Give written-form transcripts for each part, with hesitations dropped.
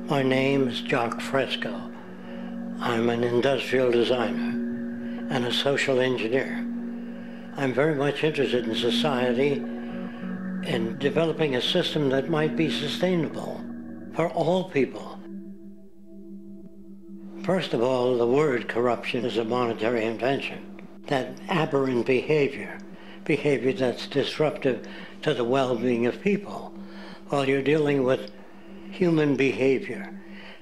My name is Jock Fresco. I'm an industrial designer and a social engineer. I'm very much interested in society and developing a system that might be sustainable for all people. First of all, the word corruption is a monetary invention. That aberrant behavior that's disruptive to the well-being of people, while you're dealing with human behavior.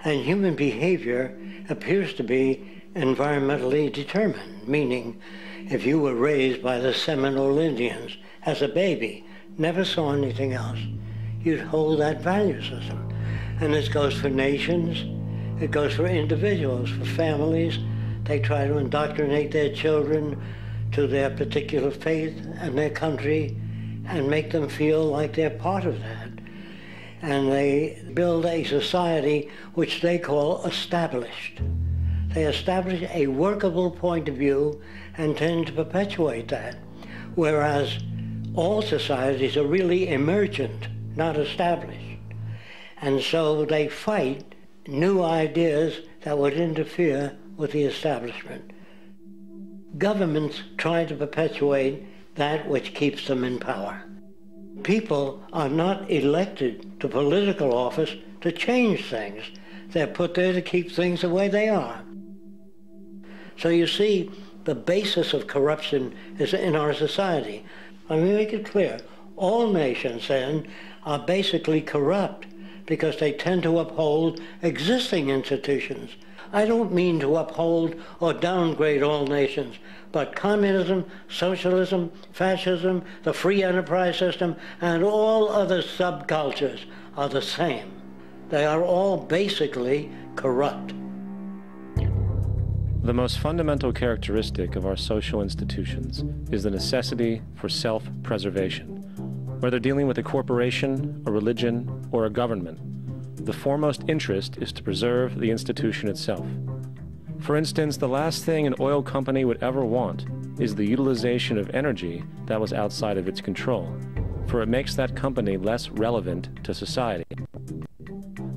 And human behavior appears to be environmentally determined, meaning if you were raised by the Seminole Indians as a baby, never saw anything else, you'd hold that value system. And this goes for nations, it goes for individuals, for families. They try to indoctrinate their children to their particular faith and their country and make them feel like they're part of that. And they build a society which they call established. They establish a workable point of view and tend to perpetuate that, whereas all societies are really emergent, not established. And so they fight new ideas that would interfere with the establishment. Governments try to perpetuate that which keeps them in power. People are not elected to political office to change things. They're put there to keep things the way they are. So you see, the basis of corruption is in our society. Let me make it clear. All nations, then, are basically corrupt because they tend to uphold existing institutions. I don't mean to uphold or downgrade all nations, but communism, socialism, fascism, the free enterprise system, and all other subcultures are the same. They are all basically corrupt. The most fundamental characteristic of our social institutions is the necessity for self-preservation. Whether dealing with a corporation, a religion, or a government, the foremost interest is to preserve the institution itself. For instance, the last thing an oil company would ever want is the utilization of energy that was outside of its control, for it makes that company less relevant to society.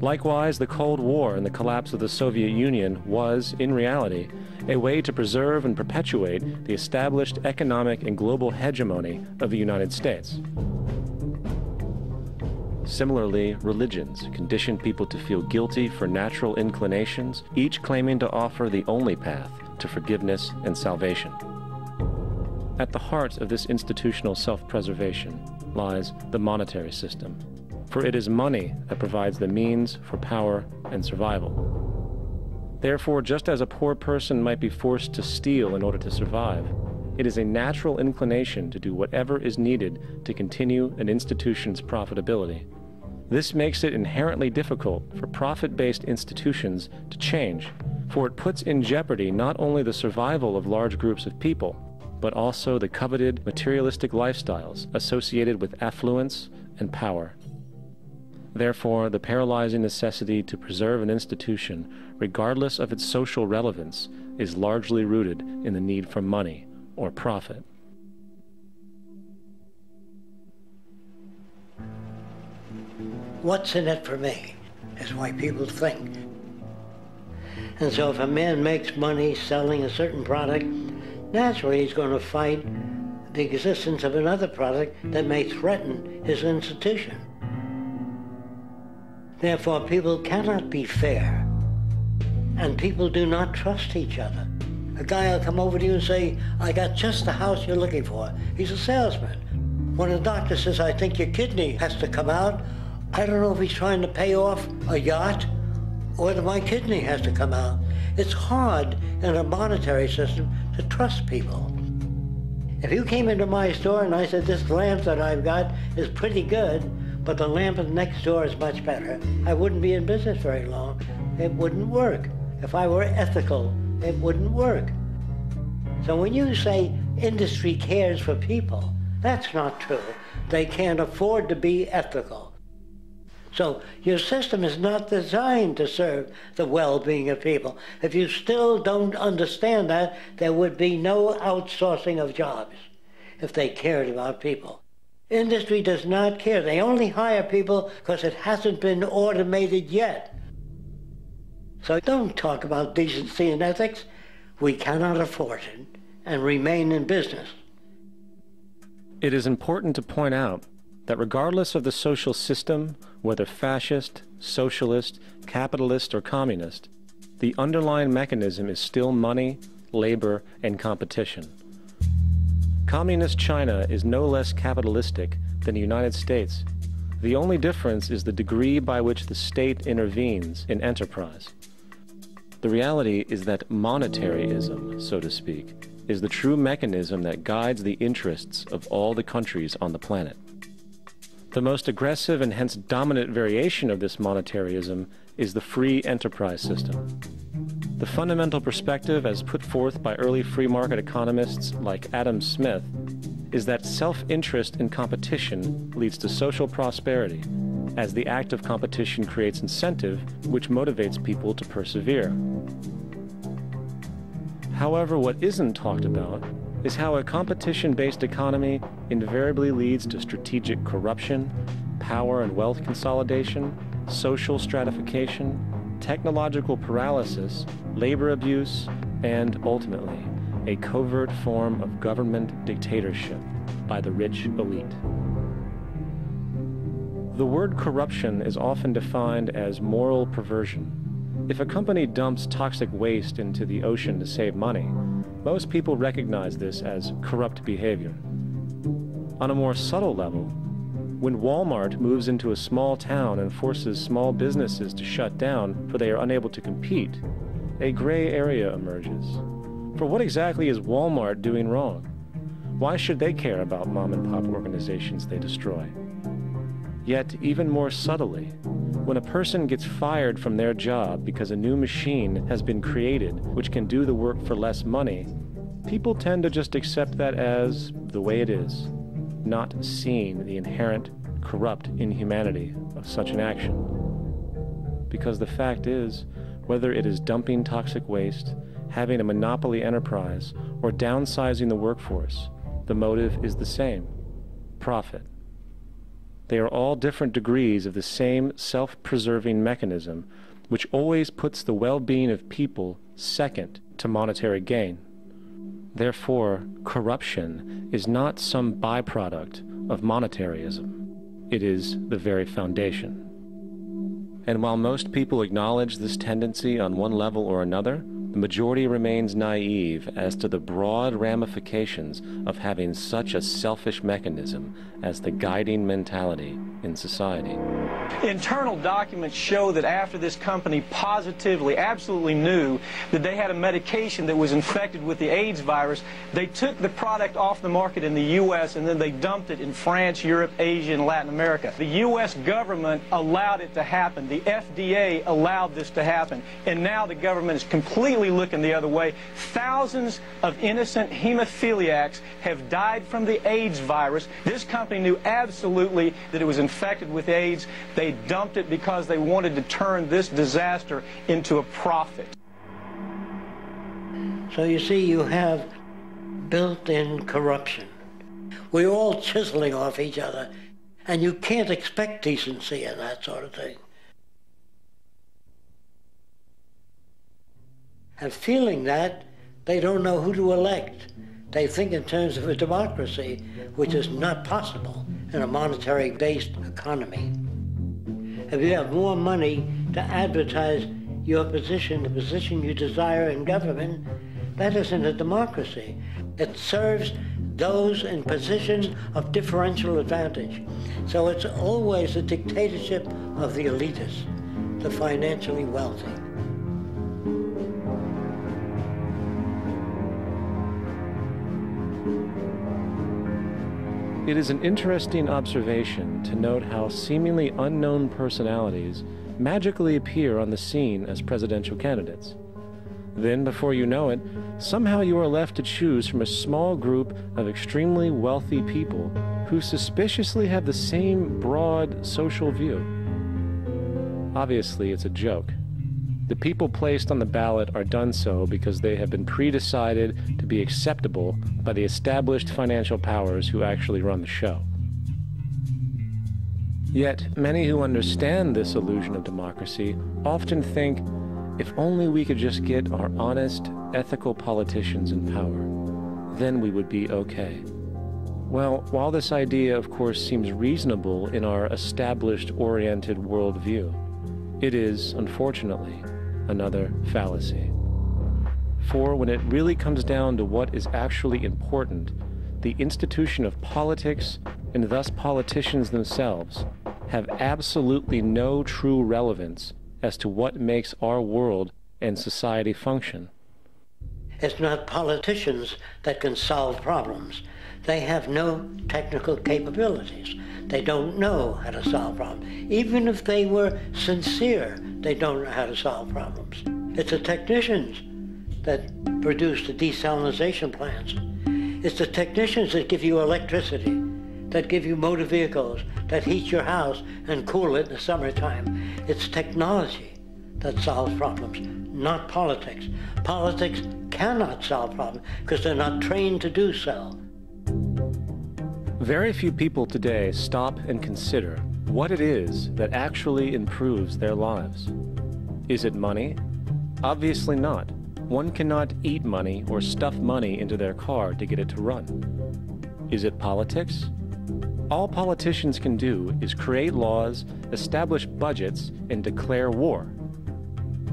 Likewise, the Cold War and the collapse of the Soviet Union was, in reality, a way to preserve and perpetuate the established economic and global hegemony of the United States. Similarly, religions condition people to feel guilty for natural inclinations, each claiming to offer the only path to forgiveness and salvation. At the heart of this institutional self-preservation lies the monetary system, for it is money that provides the means for power and survival. Therefore, just as a poor person might be forced to steal in order to survive, it is a natural inclination to do whatever is needed to continue an institution's profitability. This makes it inherently difficult for profit-based institutions to change, for it puts in jeopardy not only the survival of large groups of people, but also the coveted materialistic lifestyles associated with affluence and power. Therefore, the paralyzing necessity to preserve an institution, regardless of its social relevance, is largely rooted in the need for money or profit. What's in it for me is the way people think. And so if a man makes money selling a certain product, naturally he's going to fight the existence of another product that may threaten his institution. Therefore, people cannot be fair, and people do not trust each other. A guy will come over to you and say, I got just the house you're looking for. He's a salesman. When a doctor says, I think your kidney has to come out, I don't know if he's trying to pay off a yacht or whether my kidney has to come out. It's hard in a monetary system to trust people. If you came into my store and I said, this lamp that I've got is pretty good, but the lamp next door is much better, I wouldn't be in business very long. It wouldn't work. If I were ethical, it wouldn't work. So when you say industry cares for people, that's not true. They can't afford to be ethical. So your system is not designed to serve the well-being of people. If you still don't understand that, there would be no outsourcing of jobs if they cared about people. Industry does not care. They only hire people because it hasn't been automated yet. So don't talk about decency and ethics. We cannot afford it and remain in business. It is important to point out that regardless of the social system, whether fascist, socialist, capitalist, or communist, the underlying mechanism is still money, labor, and competition. Communist China is no less capitalistic than the United States. The only difference is the degree by which the state intervenes in enterprise. The reality is that monetaryism, so to speak, is the true mechanism that guides the interests of all the countries on the planet. The most aggressive and hence dominant variation of this monetaryism is the free enterprise system. The fundamental perspective, as put forth by early free market economists like Adam Smith, is that self-interest in competition leads to social prosperity, as the act of competition creates incentive, which motivates people to persevere. However, what isn't talked about is how a competition-based economy invariably leads to strategic corruption, power and wealth consolidation, social stratification, technological paralysis, labor abuse, and ultimately, a covert form of government dictatorship by the rich elite. The word corruption is often defined as moral perversion. If a company dumps toxic waste into the ocean to save money, most people recognize this as corrupt behavior. On a more subtle level, when Walmart moves into a small town and forces small businesses to shut down for they are unable to compete, a gray area emerges. For what exactly is Walmart doing wrong? Why should they care about mom-and-pop organizations they destroy? Yet, even more subtly, when a person gets fired from their job because a new machine has been created which can do the work for less money, people tend to just accept that as the way it is, not seeing the inherent corrupt inhumanity of such an action. Because the fact is, whether it is dumping toxic waste, having a monopoly enterprise, or downsizing the workforce, the motive is the same: profit. They are all different degrees of the same self-preserving mechanism, which always puts the well-being of people second to monetary gain. Therefore, corruption is not some byproduct of monetaryism. It is the very foundation. And while most people acknowledge this tendency on one level or another, the majority remains naive as to the broad ramifications of having such a selfish mechanism as the guiding mentality in society. Internal documents show that after this company positively, absolutely knew that they had a medication that was infected with the AIDS virus, they took the product off the market in the U.S. and then they dumped it in France, Europe, Asia, and Latin America. The U.S. government allowed it to happen. The FDA allowed this to happen. And now the government is completely looking the other way. Thousands of innocent hemophiliacs have died from the AIDS virus. This company knew absolutely that it was infected with AIDS. They dumped it because they wanted to turn this disaster into a profit. So you see, you have built-in corruption. We're all chiseling off each other, and you can't expect decency and that sort of thing. And feeling that, they don't know who to elect. They think in terms of a democracy, which is not possible in a monetary-based economy. If you have more money to advertise your position, the position you desire in government, that isn't a democracy. It serves those in positions of differential advantage. So it's always a dictatorship of the elitists, the financially wealthy. It is an interesting observation to note how seemingly unknown personalities magically appear on the scene as presidential candidates. Then, before you know it, somehow you are left to choose from a small group of extremely wealthy people who suspiciously have the same broad social view. Obviously, it's a joke. The people placed on the ballot are done so because they have been pre-decided to be acceptable by the established financial powers who actually run the show. Yet, many who understand this illusion of democracy often think If only we could just get our honest, ethical politicians in power, then we would be okay. Well, while this idea, of course, seems reasonable in our established, oriented worldview, it is, unfortunately, another fallacy. For when it really comes down to what is actually important, the institution of politics, and thus politicians themselves, have absolutely no true relevance as to what makes our world and society function. It's not politicians that can solve problems. They have no technical capabilities. They don't know how to solve problems. Even if they were sincere, they don't know how to solve problems. It's the technicians that produce the desalination plants. It's the technicians that give you electricity, that give you motor vehicles, that heat your house and cool it in the summertime. It's technology that solves problems, not politics. Politics cannot solve problems because they're not trained to do so. Very few people today stop and consider what it is that actually improves their lives. Is it money? Obviously not. One cannot eat money or stuff money into their car to get it to run. Is it politics? All politicians can do is create laws, establish budgets, and declare war.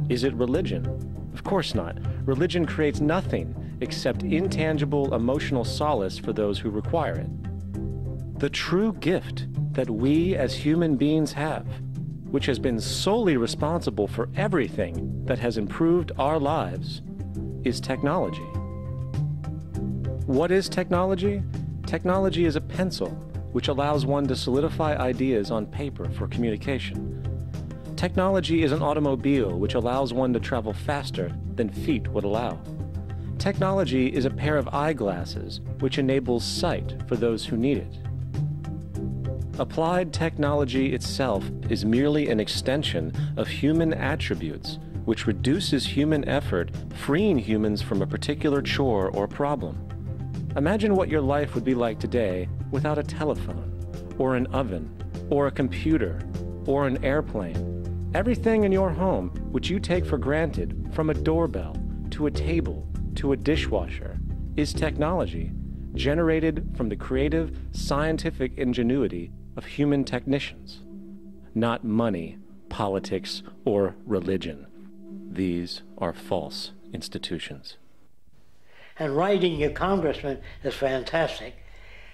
Is it religion? Of course not. Religion creates nothing except intangible emotional solace for those who require it. The true gift that we as human beings have, which has been solely responsible for everything that has improved our lives, is technology. What is technology? Technology is a pencil which allows one to solidify ideas on paper for communication. Technology is an automobile which allows one to travel faster than feet would allow. Technology is a pair of eyeglasses which enables sight for those who need it. Applied technology itself is merely an extension of human attributes which reduces human effort, freeing humans from a particular chore or problem. Imagine what your life would be like today without a telephone, or an oven, or a computer, or an airplane. Everything in your home, which you take for granted, from a doorbell, to a table, to a dishwasher, is technology generated from the creative, scientific ingenuity of human technicians, not money, politics, or religion. These are false institutions. And writing your congressman is fantastic.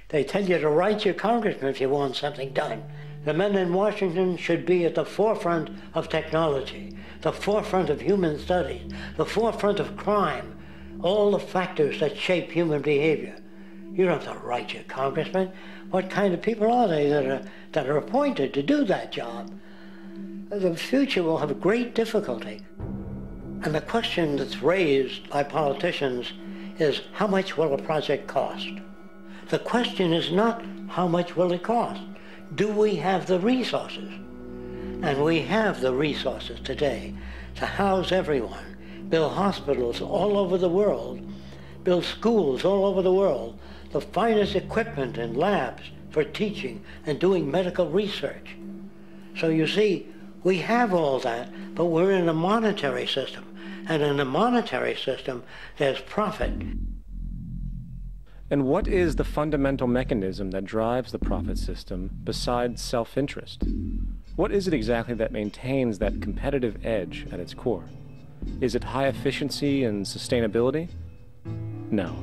They tell you to write your congressman if you want something done. The men in Washington should be at the forefront of technology, the forefront of human studies, the forefront of crime, all the factors that shape human behavior. You don't have to write your congressman. What kind of people are they that are appointed to do that job? The future will have great difficulty. And the question that's raised by politicians is, how much will a project cost? The question is not how much will it cost. Do we have the resources? And we have the resources today to house everyone, build hospitals all over the world, build schools all over the world, the finest equipment and labs for teaching and doing medical research. So you see, we have all that, but we're in a monetary system. And in a monetary system, there's profit. And what is the fundamental mechanism that drives the profit system besides self-interest? What is it exactly that maintains that competitive edge at its core? Is it high efficiency and sustainability? No,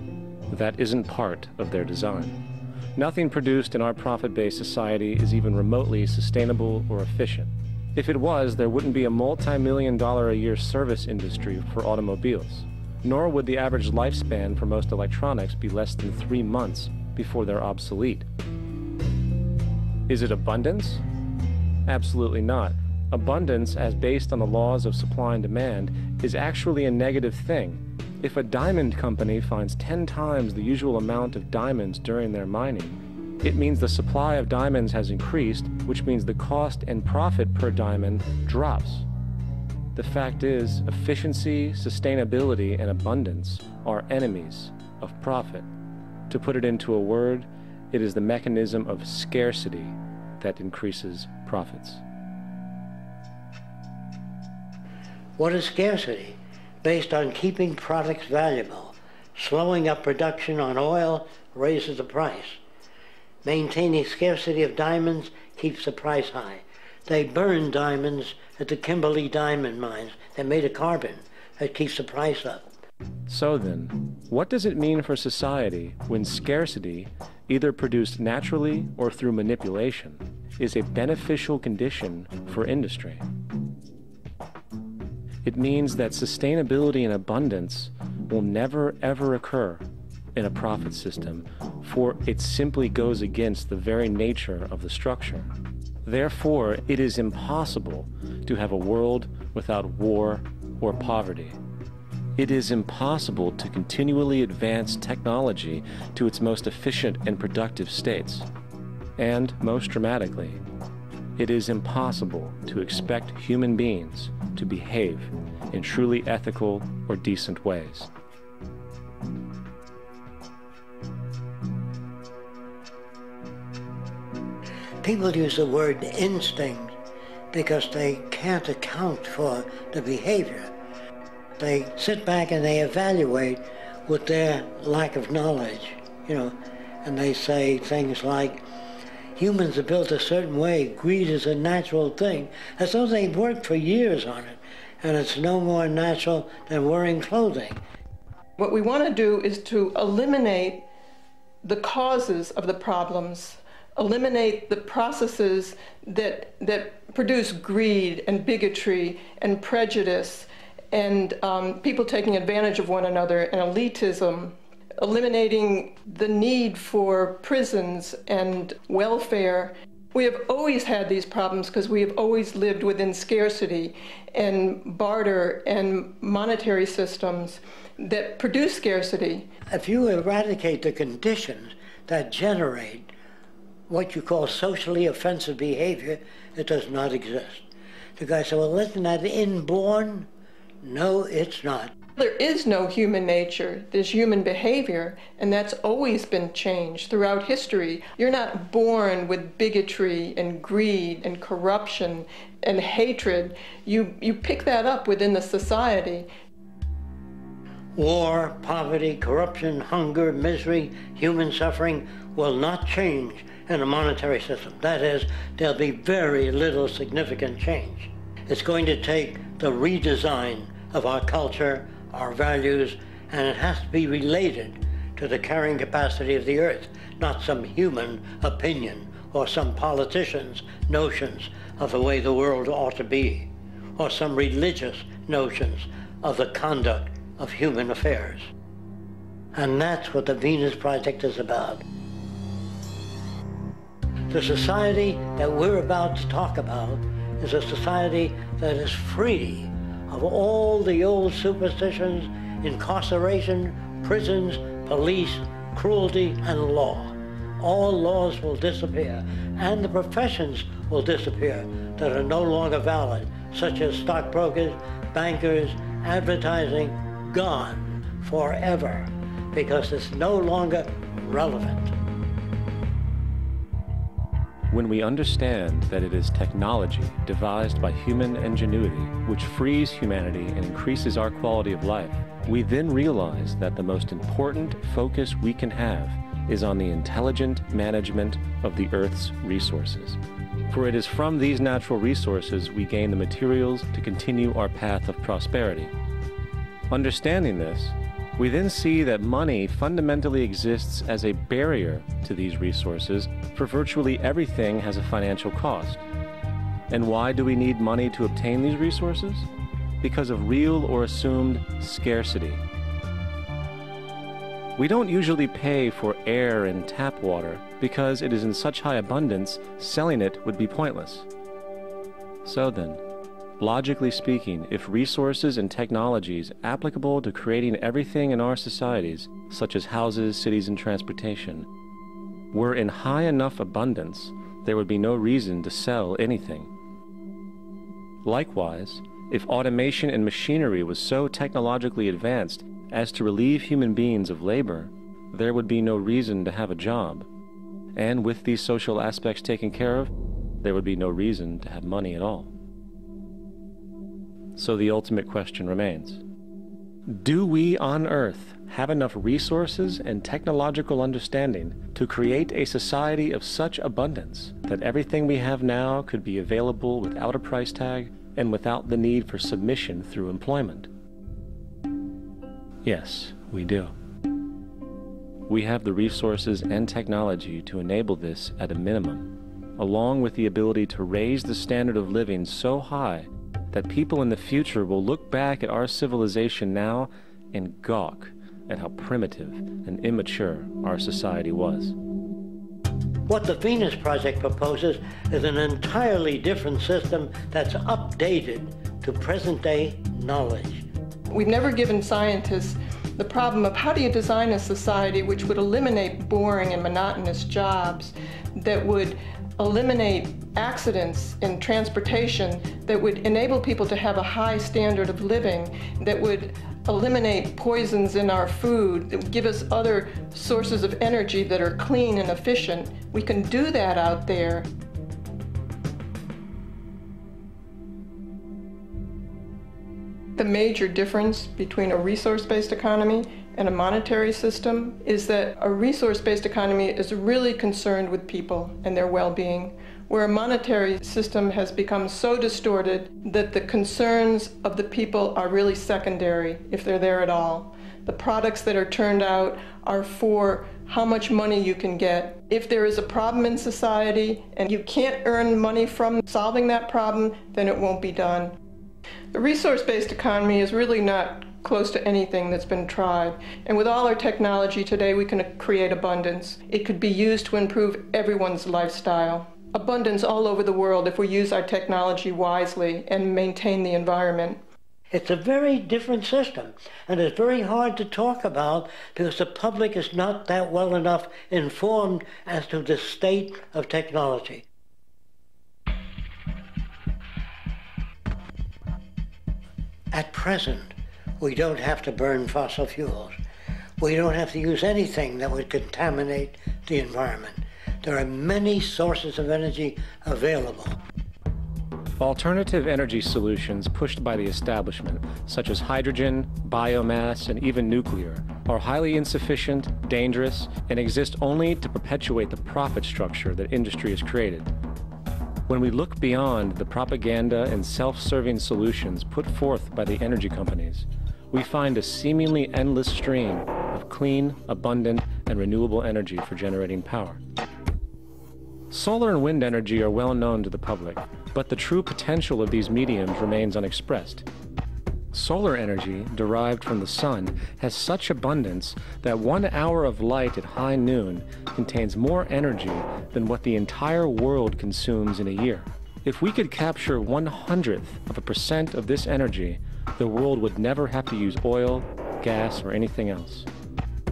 that isn't part of their design. Nothing produced in our profit-based society is even remotely sustainable or efficient. If it was, there wouldn't be a multi-million-dollar-a-year service industry for automobiles, nor would the average lifespan for most electronics be less than 3 months before they're obsolete. Is it abundance? Absolutely not. Abundance, as based on the laws of supply and demand, is actually a negative thing. If a diamond company finds 10 times the usual amount of diamonds during their mining, it means the supply of diamonds has increased, which means the cost and profit per diamond drops. The fact is, efficiency, sustainability, and abundance are enemies of profit. To put it into a word, it is the mechanism of scarcity that increases profits. What is scarcity? Based on keeping products valuable. Slowing up production on oil raises the price. Maintaining scarcity of diamonds keeps the price high. They burn diamonds at the Kimberley diamond mines. They're made of carbon. That keeps the price up. So then, what does it mean for society when scarcity, either produced naturally or through manipulation, is a beneficial condition for industry? It means that sustainability and abundance will never ever occur in a profit system, for it simply goes against the very nature of the structure. Therefore, it is impossible to have a world without war or poverty. It is impossible to continually advance technology to its most efficient and productive states. And, most dramatically, it is impossible to expect human beings to behave in truly ethical or decent ways. People use the word instinct because they can't account for the behavior. They sit back and they evaluate with their lack of knowledge, and they say things like, humans are built a certain way, greed is a natural thing, as though they've worked for years on it, and it's no more natural than wearing clothing. What we want to do is to eliminate the causes of the problems, eliminate the processes that produce greed and bigotry and prejudice and people taking advantage of one another and elitism, eliminating the need for prisons and welfare. We have always had these problems because we have always lived within scarcity and barter and monetary systems that produce scarcity. If you eradicate the conditions that generate what you call socially offensive behavior, it does not exist. The guy said, well, isn't that inborn? No, it's not. There is no human nature. There's human behavior, and that's always been changed throughout history. You're not born with bigotry and greed and corruption and hatred. You pick that up within the society. War, poverty, corruption, hunger, misery, human suffering will not change in a monetary system. That is, there'll be very little significant change. It's going to take the redesign of our culture, our values, and it has to be related to the carrying capacity of the earth, not some human opinion or some politician's notions of the way the world ought to be, or some religious notions of the conduct of human affairs. And that's what the Venus Project is about. The society that we're about to talk about is a society that is free of all the old superstitions, incarceration, prisons, police, cruelty, and law. All laws will disappear, and the professions will disappear that are no longer valid, such as stockbrokers, bankers, advertising, gone forever, because it's no longer relevant. When we understand that it is technology devised by human ingenuity which frees humanity and increases our quality of life, we then realize that the most important focus we can have is on the intelligent management of the Earth's resources. For it is from these natural resources we gain the materials to continue our path of prosperity. Understanding this, we then see that money fundamentally exists as a barrier to these resources, for virtually everything has a financial cost. And why do we need money to obtain these resources? Because of real or assumed scarcity. We don't usually pay for air and tap water because it is in such high abundance, selling it would be pointless. So then, logically speaking, if resources and technologies applicable to creating everything in our societies, such as houses, cities, and transportation, were in high enough abundance, there would be no reason to sell anything. Likewise, if automation and machinery was so technologically advanced as to relieve human beings of labor, there would be no reason to have a job. And with these social aspects taken care of, there would be no reason to have money at all. So the ultimate question remains. Do we on Earth have enough resources and technological understanding to create a society of such abundance that everything we have now could be available without a price tag and without the need for submission through employment? Yes, we do. We have the resources and technology to enable this at a minimum, along with the ability to raise the standard of living so high that people in the future will look back at our civilization now and gawk at how primitive and immature our society was. What the Venus Project proposes is an entirely different system that's updated to present-day knowledge. We've never given scientists the problem of how do you design a society which would eliminate boring and monotonous jobs, that would eliminate accidents in transportation, that would enable people to have a high standard of living, that would eliminate poisons in our food, that would give us other sources of energy that are clean and efficient. We can do that out there. The major difference between a resource-based economy and a monetary system is that a resource-based economy is really concerned with people and their well-being, where a monetary system has become so distorted that the concerns of the people are really secondary, if they're there at all. The products that are turned out are for how much money you can get. If there is a problem in society and you can't earn money from solving that problem, then it won't be done. The resource-based economy is really not close to anything that's been tried. And with all our technology today, we can create abundance. It could be used to improve everyone's lifestyle. Abundance all over the world if we use our technology wisely and maintain the environment. It's a very different system, and it's very hard to talk about because the public is not that well enough informed as to the state of technology. At present, we don't have to burn fossil fuels. We don't have to use anything that would contaminate the environment. There are many sources of energy available. Alternative energy solutions pushed by the establishment, such as hydrogen, biomass, and even nuclear, are highly insufficient, dangerous, and exist only to perpetuate the profit structure that industry has created. When we look beyond the propaganda and self-serving solutions put forth by the energy companies, we find a seemingly endless stream of clean, abundant, and renewable energy for generating power. Solar and wind energy are well known to the public, but the true potential of these mediums remains unexpressed. Solar energy, derived from the sun, has such abundance that 1 hour of light at high noon contains more energy than what the entire world consumes in a year. If we could capture 0.01% of this energy, the world would never have to use oil, gas, or anything else.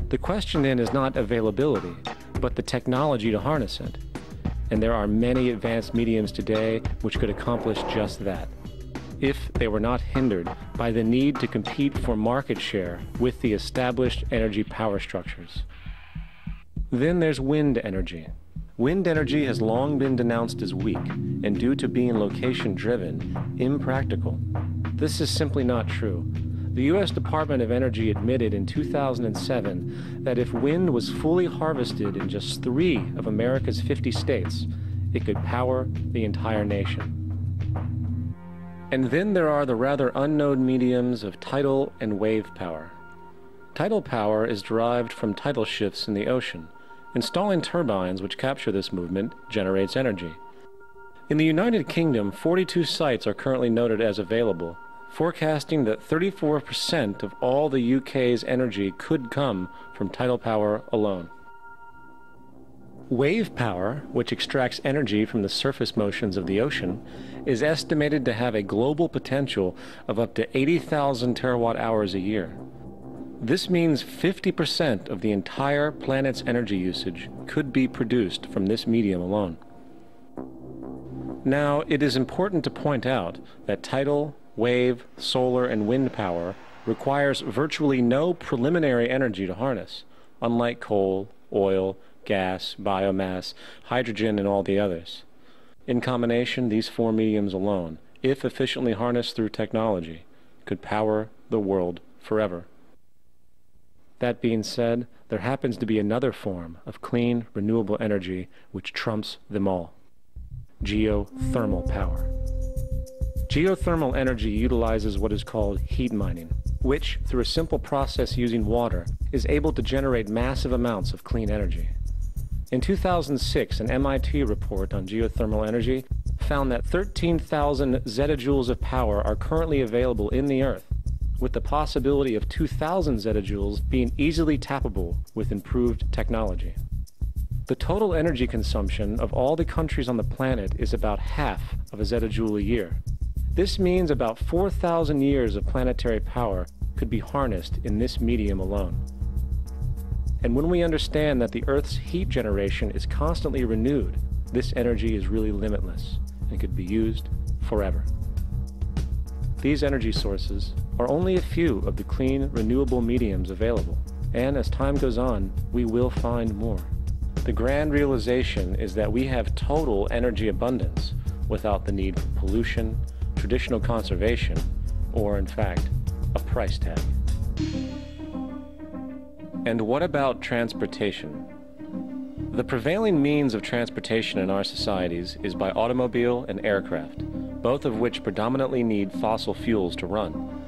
The question then is not availability, but the technology to harness it. And there are many advanced mediums today which could accomplish just that, if they were not hindered by the need to compete for market share with the established energy power structures. Then there's wind energy. Wind energy has long been denounced as weak, and due to being location-driven, impractical. This is simply not true. The U.S. Department of Energy admitted in 2007 that if wind was fully harvested in just 3 of America's 50 states, it could power the entire nation. And then there are the rather unknown mediums of tidal and wave power. Tidal power is derived from tidal shifts in the ocean. Installing turbines which capture this movement generates energy. In the United Kingdom, 42 sites are currently noted as available, forecasting that 34% of all the UK's energy could come from tidal power alone. Wave power, which extracts energy from the surface motions of the ocean, is estimated to have a global potential of up to 80,000 terawatt-hours a year. This means 50% of the entire planet's energy usage could be produced from this medium alone. Now, it is important to point out that tidal, wave, solar, and wind power requires virtually no preliminary energy to harness, unlike coal, oil, gas, biomass, hydrogen, and all the others. In combination, these 4 mediums alone if efficiently harnessed through technology, could power the world forever. That being said, there happens to be another form of clean, renewable energy which trumps them all: geothermal power. Geothermal energy utilizes what is called heat mining, which, through a simple process using water, is able to generate massive amounts of clean energy. In 2006, an MIT report on geothermal energy found that 13,000 zettajoules of power are currently available in the Earth, with the possibility of 2,000 zettajoules being easily tappable with improved technology. The total energy consumption of all the countries on the planet is about half of a zettajoule a year. This means about 4,000 years of planetary power could be harnessed in this medium alone. And when we understand that the Earth's heat generation is constantly renewed, this energy is really limitless and could be used forever. These energy sources are only a few of the clean, renewable mediums available, and as time goes on, we will find more. The grand realization is that we have total energy abundance without the need for pollution, traditional conservation, or, in fact, a price tag. And what about transportation? The prevailing means of transportation in our societies is by automobile and aircraft, both of which predominantly need fossil fuels to run.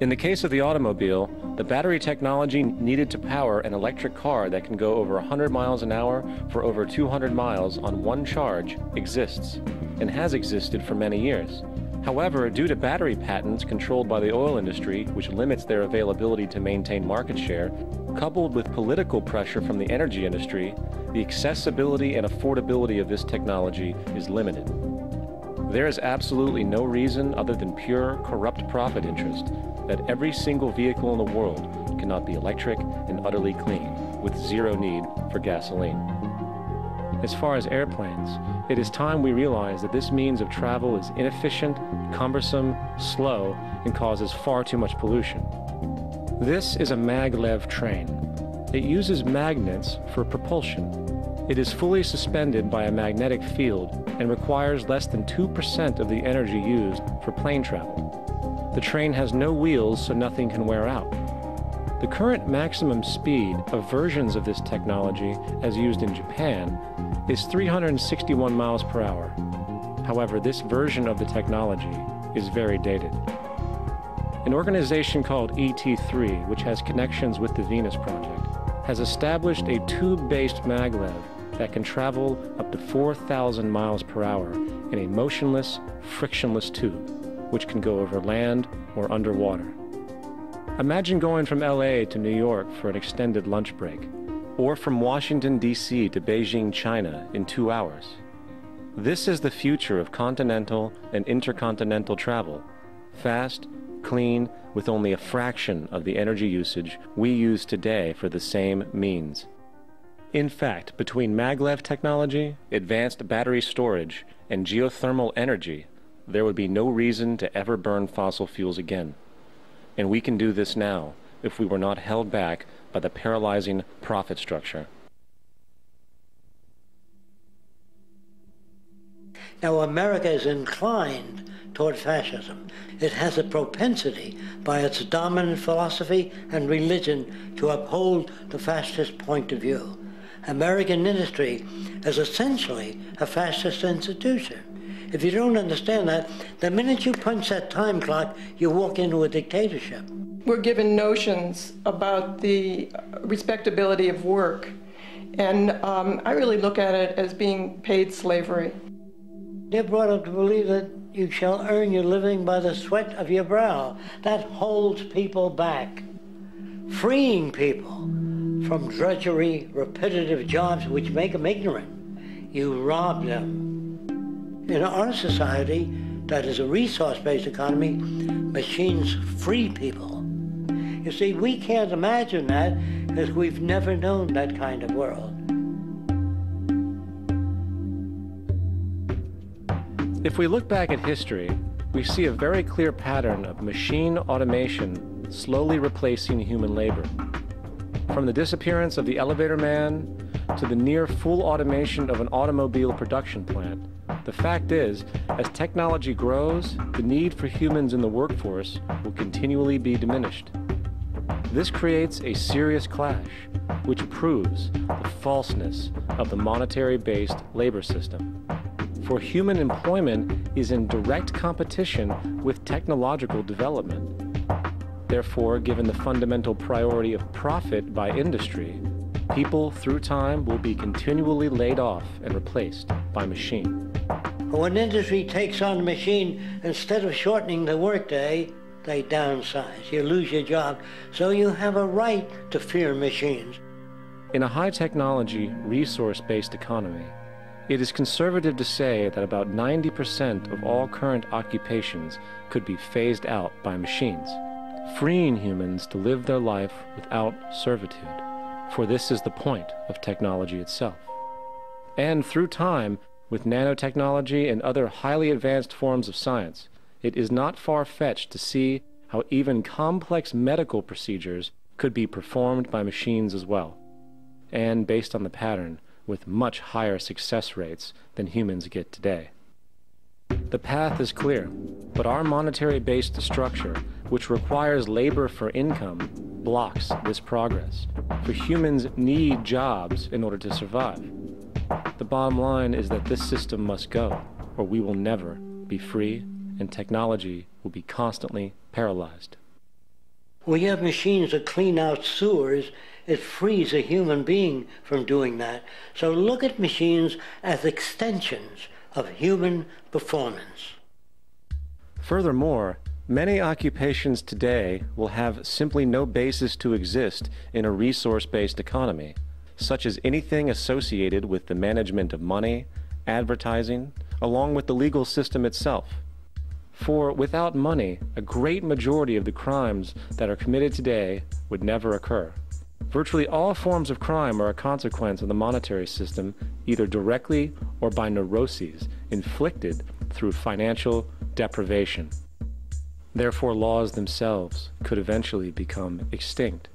In the case of the automobile, the battery technology needed to power an electric car that can go over 100 miles an hour for over 200 miles on one charge exists, and has existed for many years. However, due to battery patents controlled by the oil industry, which limits their availability to maintain market share, coupled with political pressure from the energy industry, the accessibility and affordability of this technology is limited. There is absolutely no reason other than pure, corrupt profit interest that every single vehicle in the world cannot be electric and utterly clean, with zero need for gasoline. As far as airplanes, it is time we realize that this means of travel is inefficient, cumbersome, slow, and causes far too much pollution. This is a maglev train. It uses magnets for propulsion. It is fully suspended by a magnetic field and requires less than 2% of the energy used for plane travel. The train has no wheels, so nothing can wear out. The current maximum speed of versions of this technology, as used in Japan, is 361 miles per hour. However, this version of the technology is very dated. An organization called ETV, which has connections with the Venus Project, has established a tube-based maglev that can travel up to 4,000 miles per hour in a motionless, frictionless tube, which can go over land or underwater. Imagine going from LA to New York for an extended lunch break, or from Washington, D.C. to Beijing, China in 2 hours. This is the future of continental and intercontinental travel: fast, clean, with only a fraction of the energy usage we use today for the same means. In fact, between maglev technology, advanced battery storage, and geothermal energy, there would be no reason to ever burn fossil fuels again. And we can do this now if we were not held back by the paralyzing profit structure. Now, America is inclined toward fascism. It has a propensity by its dominant philosophy and religion to uphold the fascist point of view. American industry is essentially a fascist institution. If you don't understand that, the minute you punch that time clock, you walk into a dictatorship. We're given notions about the respectability of work, and I really look at it as being paid slavery. They're brought up to believe that you shall earn your living by the sweat of your brow. That holds people back, freeing people from drudgery, repetitive jobs which make them ignorant. You rob them. In our society, that is a resource-based economy, machines free people. You see, we can't imagine that because we've never known that kind of world. If we look back at history, we see a very clear pattern of machine automation slowly replacing human labor. From the disappearance of the elevator man to the near full automation of an automobile production plant, The fact is, as technology grows, the need for humans in the workforce will continually be diminished. This creates a serious clash, which proves the falseness of the monetary-based labor system. For human employment is in direct competition with technological development. Therefore, given the fundamental priority of profit by industry, people through time will be continually laid off and replaced by machine. When industry takes on a machine, instead of shortening the workday, they downsize. You lose your job, so you have a right to fear machines. In a high-technology, resource-based economy, it is conservative to say that about 90% of all current occupations could be phased out by machines, freeing humans to live their life without servitude, for this is the point of technology itself. And through time, with nanotechnology and other highly advanced forms of science, it is not far-fetched to see how even complex medical procedures could be performed by machines as well, and based on the pattern, with much higher success rates than humans get today. The path is clear, but our monetary-based structure, which requires labor for income, blocks this progress. For humans need jobs in order to survive. The bottom line is that this system must go, or we will never be free, and technology will be constantly paralyzed. We have machines that clean out sewers. It frees a human being from doing that. So look at machines as extensions of human performance. Furthermore, many occupations today will have simply no basis to exist in a resource-based economy, such as anything associated with the management of money, advertising, along with the legal system itself. For without money, a great majority of the crimes that are committed today would never occur. Virtually all forms of crime are a consequence of the monetary system, either directly or by neuroses inflicted through financial deprivation. Therefore, laws themselves could eventually become extinct.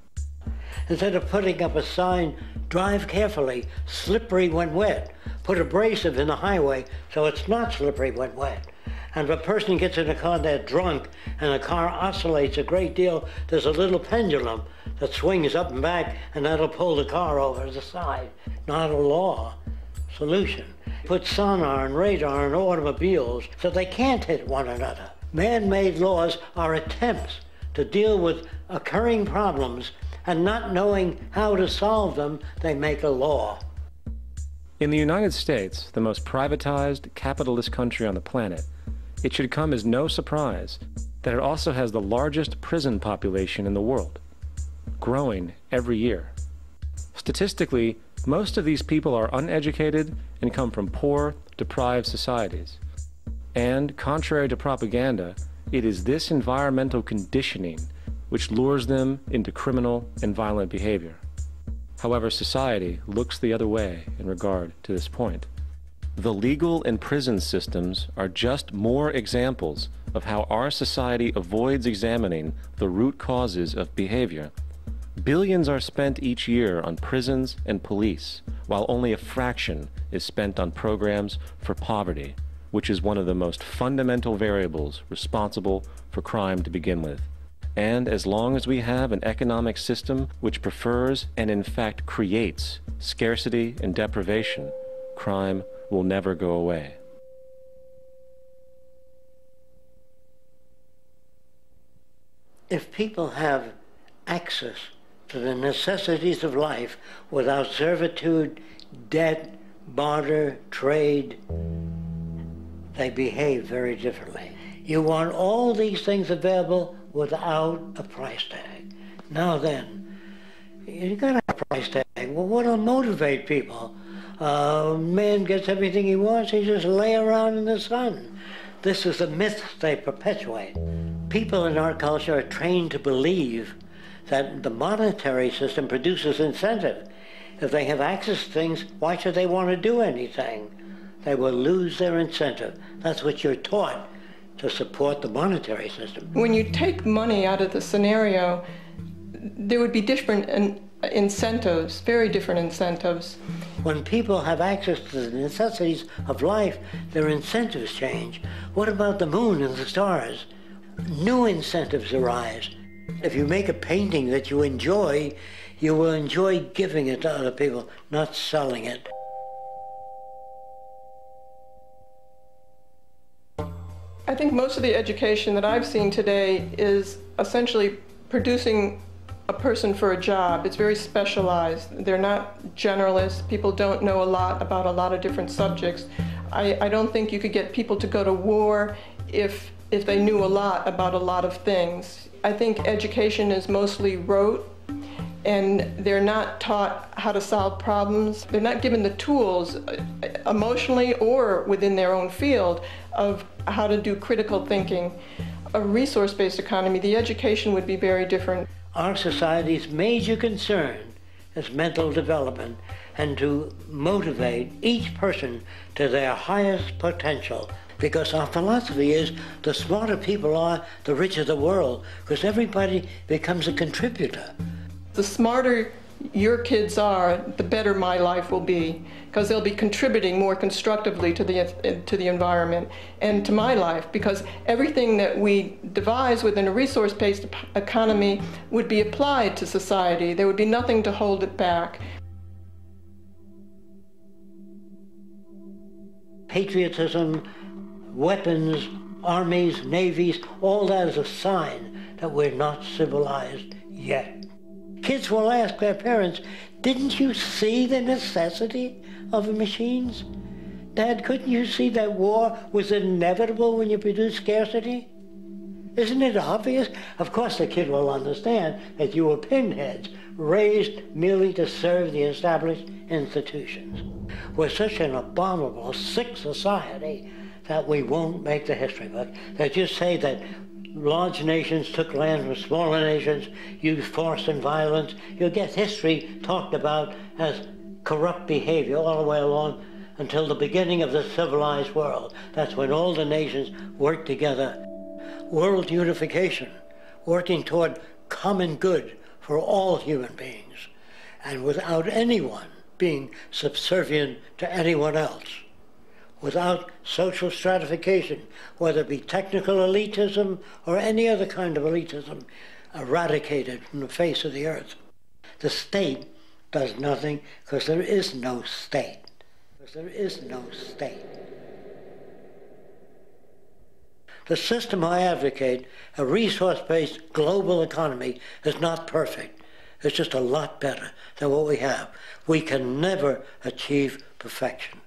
Instead of putting up a sign, drive carefully, slippery when wet, put abrasive in the highway so it's not slippery when wet. And if a person gets in a car, they're drunk, and the car oscillates a great deal, there's a little pendulum that swings up and back, and that'll pull the car over to the side. Not a law solution. Put sonar and radar in automobiles so they can't hit one another. Man-made laws are attempts to deal with occurring problems, and not knowing how to solve them, they make a law. In the United States, the most privatized, capitalist country on the planet, it should come as no surprise that it also has the largest prison population in the world, growing every year. Statistically, most of these people are uneducated and come from poor, deprived societies. And, contrary to propaganda, it is this environmental conditioning which lures them into criminal and violent behavior. However, society looks the other way in regard to this point. The legal and prison systems are just more examples of how our society avoids examining the root causes of behavior. Billions are spent each year on prisons and police, while only a fraction is spent on programs for poverty, which is one of the most fundamental variables responsible for crime to begin with. And as long as we have an economic system which prefers and in fact creates scarcity and deprivation, crime will never go away. If people have access to the necessities of life without servitude, debt, barter, trade, they behave very differently. You want all these things available without a price tag. Now then, you gotta have a price tag. Well, what'll motivate people? Man gets everything he wants, he just lay around in the sun. This is a myth they perpetuate. People in our culture are trained to believe that the monetary system produces incentive. If they have access to things, why should they want to do anything? They will lose their incentive. That's what you're taught to support the monetary system. When you take money out of the scenario, there would be different incentives, very different incentives. When people have access to the necessities of life, their incentives change. What about the moon and the stars? New incentives arise. If you make a painting that you will enjoy giving it to other people, not selling it. I think most of the education that I've seen today is essentially producing a person for a job. It's very specialized. They're not generalists. People don't know a lot about a lot of different subjects. I don't think you could get people to go to war if they knew a lot about a lot of things. I think education is mostly rote, and they're not taught how to solve problems. They're not given the tools emotionally or within their own field of how to do critical thinking. A resource-based economy, the education would be very different. Our society's major concern is mental development and to motivate each person to their highest potential. Because our philosophy is the smarter people are, the richer the world, because everybody becomes a contributor. The smarter your kids are, the better my life will be, because they'll be contributing more constructively to the environment and to my life, because everything that we devise within a resource-based economy would be applied to society. There would be nothing to hold it back. Patriotism, weapons, armies, navies, all that is a sign that we're not civilized yet. Kids will ask their parents, didn't you see the necessity of the machines? Dad, couldn't you see that war was inevitable when you produce scarcity? Isn't it obvious? Of course the kid will understand that you were pinheads, raised merely to serve the established institutions. We're such an abominable, sick society that we won't make the history book. They just say that large nations took land from smaller nations, used force and violence. You'll get history talked about as corrupt behavior all the way along until the beginning of the civilized world. That's when all the nations work together. World unification, working toward common good for all human beings, and without anyone being subservient to anyone else. Without social stratification, whether it be technical elitism or any other kind of elitism, eradicated from the face of the earth. The state does nothing because there is no state. Because there is no state. The system I advocate, a resource-based global economy, is not perfect. It's just a lot better than what we have. We can never achieve perfection.